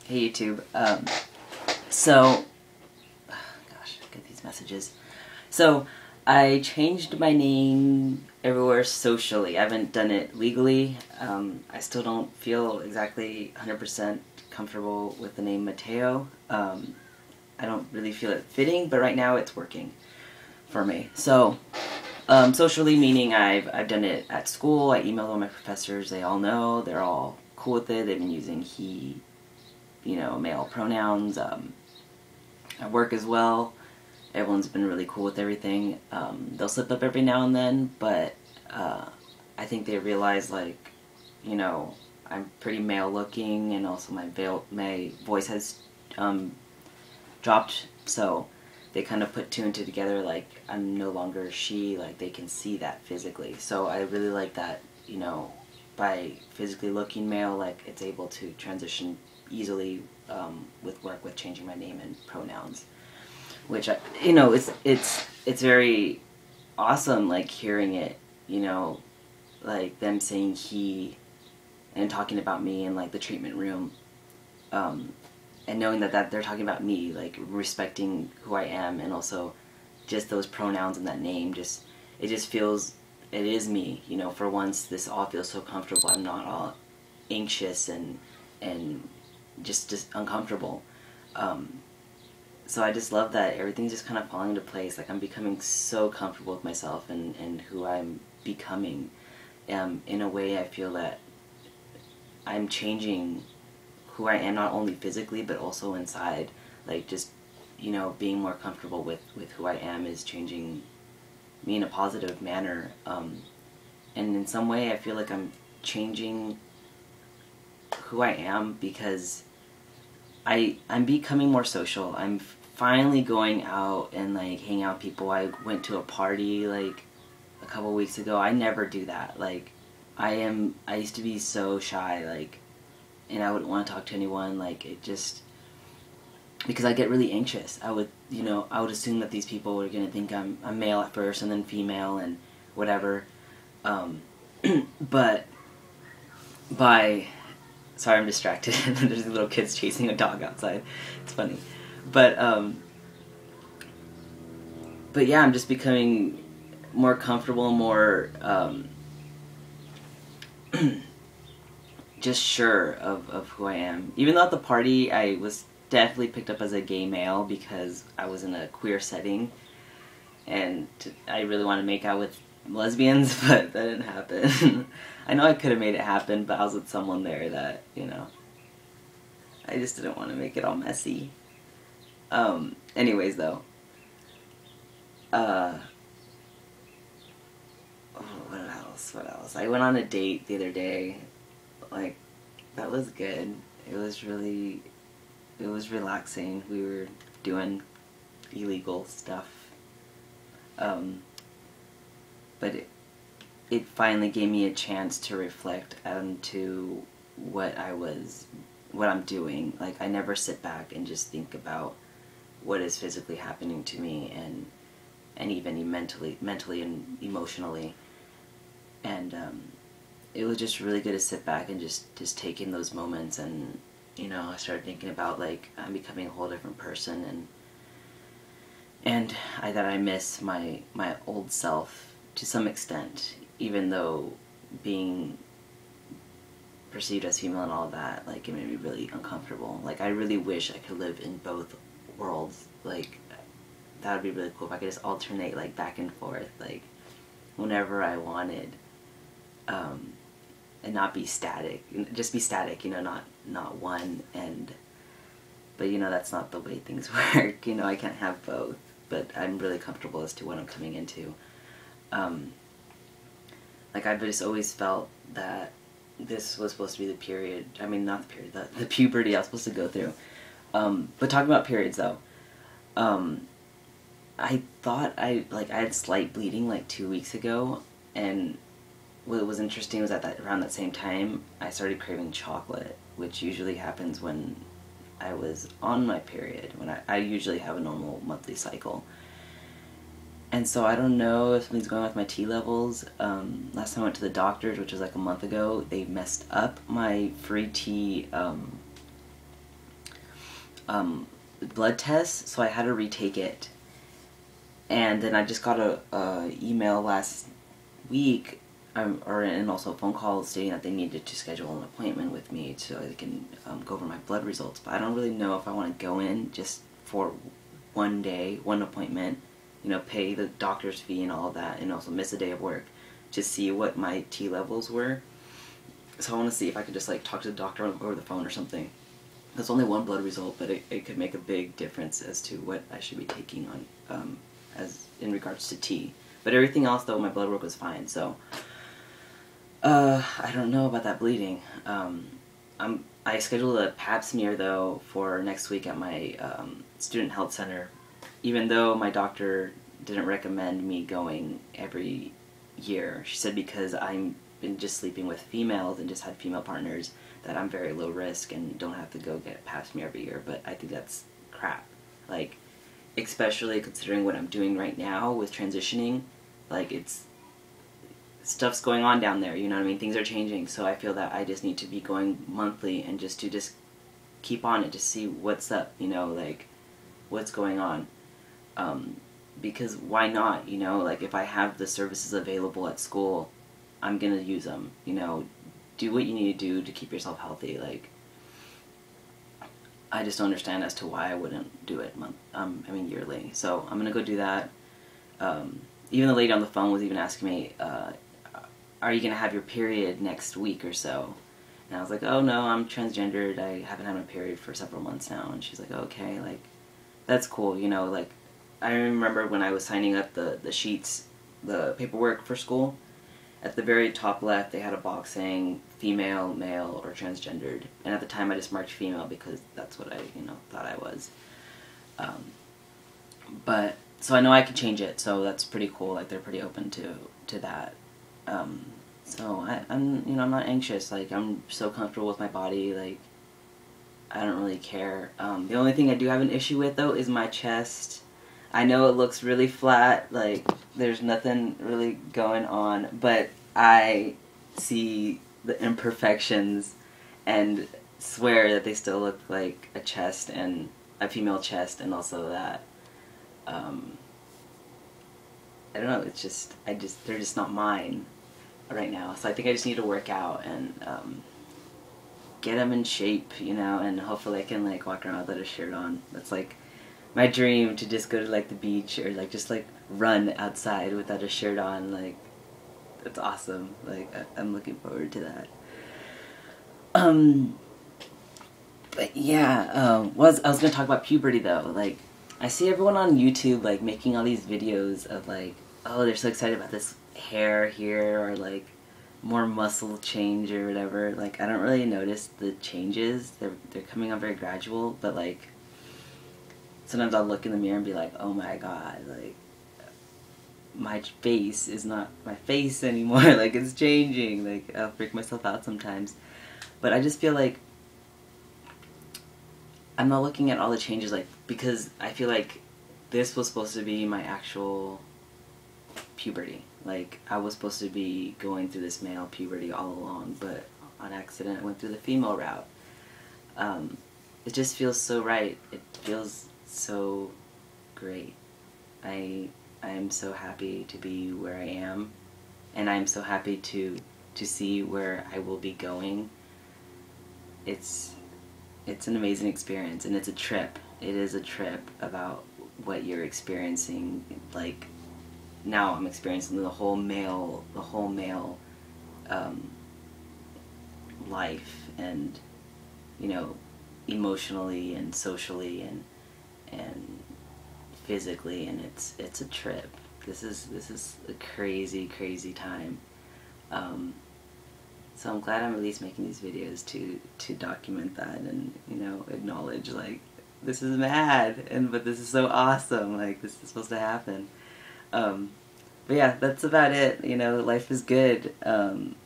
Hey YouTube. So, gosh, I get these messages. So, I changed my name everywhere socially. I haven't done it legally. I still don't feel exactly 100% comfortable with the name Mateo. I don't really feel it fitting, but right now it's working for me. So, socially meaning I've done it at school. I emailed all my professors. They all know. They're all cool with it. They've been using he, male pronouns. At work as well, everyone's been really cool with everything. They'll slip up every now and then, but I think they realize, like, I'm pretty male looking, and also my voice has dropped, so they kind of put two and two together, like, I'm no longer she, like, they can see that physically. So I really like that, by physically looking male, like, it's able to transition easily with work, with changing my name and pronouns, which it's very awesome, like, hearing it, like them saying he and talking about me in, like, the treatment room, and knowing that they're talking about me, like, respecting who I am, and also just those pronouns and that name, it just feels, it is me, for once this all feels so comfortable. I'm not all anxious and just uncomfortable. So I just love that everything's just kind of falling into place. Like, I'm becoming so comfortable with myself and who I'm becoming. In a way, I feel that I'm changing who I am, not only physically but also inside. Like, just being more comfortable with who I am is changing me in a positive manner. And in some way, I feel like I'm changing who I am because I'm becoming more social. I'm finally going out and, like, hanging out with people. I went to a party, like, a couple weeks ago. I never do that. Like, I used to be so shy, like, and I wouldn't want to talk to anyone, like, it just, because I get really anxious. I would assume that these people were going to think I'm male at first and then female and whatever. But sorry, I'm distracted. There's little kids chasing a dog outside. It's funny. But yeah, I'm just becoming more comfortable, more just sure of who I am. Even though at the party I was definitely picked up as a gay male because I was in a queer setting, and I really wanted to make out with lesbians, but that didn't happen. I know I could have made it happen, but I was with someone there that, I just didn't want to make it all messy. Anyways, though, what else? I went on a date the other day. Like, that was good. It was relaxing. We were doing illegal stuff. But it finally gave me a chance to reflect onto what I'm doing. Like, I never sit back and just think about what is physically happening to me and even mentally and emotionally. And it was just really good to sit back and just take in those moments. And I started thinking about, like, I'm becoming a whole different person, and that I miss my old self to some extent, even though being perceived as female and all that, like, it made me really uncomfortable. Like, I really wish I could live in both worlds. Like, that would be really cool if I could just alternate, like, back and forth, like, whenever I wanted, and not be static. Just be static, not one. But that's not the way things work. I can't have both. But I'm really comfortable as to what I'm coming into. Like, I've just always felt that this was supposed to be the period. I mean, not the period, the puberty I was supposed to go through. But talking about periods, though, I thought I had slight bleeding, like, 2 weeks ago, and what was interesting was that around that same time, I started craving chocolate, which usually happens when I was on my period, when I usually have a normal monthly cycle. And so I don't know if something's going on with my T levels. Last time I went to the doctors, which was like a month ago, they messed up my free T blood test, so I had to retake it. And then I just got a email last week, and also a phone call stating that they needed to schedule an appointment with me so they can go over my blood results. But I don't really know if I want to go in just for one day, one appointment, you know, pay the doctor's fee and all of that, and also miss a day of work to see what my T levels were. So I want to see if I could just like talk to the doctor over the phone or something. There's only one blood result, but it could make a big difference as to what I should be taking on as in regards to T. But everything else, though, my blood work was fine. So I don't know about that bleeding. I scheduled a pap smear though for next week at my student health center, even though my doctor didn't recommend me going every year. She said because I've been just sleeping with females and just had female partners that I'm very low risk and don't have to go get a pap smear every year. But I think that's crap. Like, especially considering what I'm doing right now with transitioning, like stuff's going on down there, you know what I mean? Things are changing, so I feel that I just need to be going monthly and just keep on it, just see what's up, you know, like what's going on. Because why not, you know, like if I have the services available at school, I'm gonna use them, you know. Do what you need to do to keep yourself healthy. Like, I just don't understand as to why I wouldn't do it yearly. So I'm gonna go do that. Even the lady on the phone was even asking me, are you gonna have your period next week or so? And I was like, oh no, I'm transgendered. I haven't had my period for several months now. And she's like, okay, like that's cool, you know. Like, I remember when I was signing up the sheets, the paperwork for school, at the very top left they had a box saying female, male, or transgendered. And at the time I just marked female because that's what I, you know, thought I was. But so I know I can change it, so that's pretty cool. Like, they're pretty open to that. So I'm you know, I'm not anxious. Like, I'm so comfortable with my body. Like, I don't really care. The only thing I do have an issue with though is my chest. I know it looks really flat, like there's nothing really going on, but I see the imperfections and swear that they still look like a chest, and a female chest, and also that I don't know, it's just they're just not mine right now. So I think I just need to work out and get them in shape, you know, and hopefully I can like walk around without a shirt on. That's like my dream, to just go to like the beach or like just like run outside without a shirt on. Like, that's awesome. Like, I'm looking forward to that. But yeah, I was gonna talk about puberty though. Like, I see everyone on YouTube like making all these videos of like, oh, they're so excited about this hair here, or like more muscle change or whatever. Like, I don't really notice the changes. They're coming on very gradual, but like sometimes I'll look in the mirror and be like, oh my god, like my face is not my face anymore. Like, it's changing. Like, I'll freak myself out sometimes. But I just feel like I'm not looking at all the changes, like, because I feel like this was supposed to be my actual puberty. Like, I was supposed to be going through this male puberty all along, but on accident I went through the female route. It just feels so right. It feels so great. I am so happy to be where I am, and I'm so happy to see where I will be going. It's an amazing experience, and it's a trip. It is a trip about what you're experiencing. Like, now I'm experiencing the whole male life, and, you know, emotionally and socially and physically, and it's a trip. This is a crazy time. So I'm glad I'm at least making these videos to document that and, you know, acknowledge, like, this is mad, but this is so awesome. Like, this is supposed to happen. But yeah, that's about it. You know, life is good.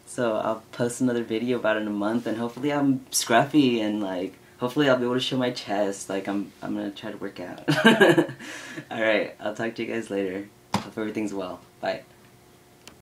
So I'll post another video about it in a month, and hopefully I'm scruffy, and like, hopefully I'll be able to show my chest. Like, I'm gonna try to work out. Alright, I'll talk to you guys later. Hope everything's well. Bye.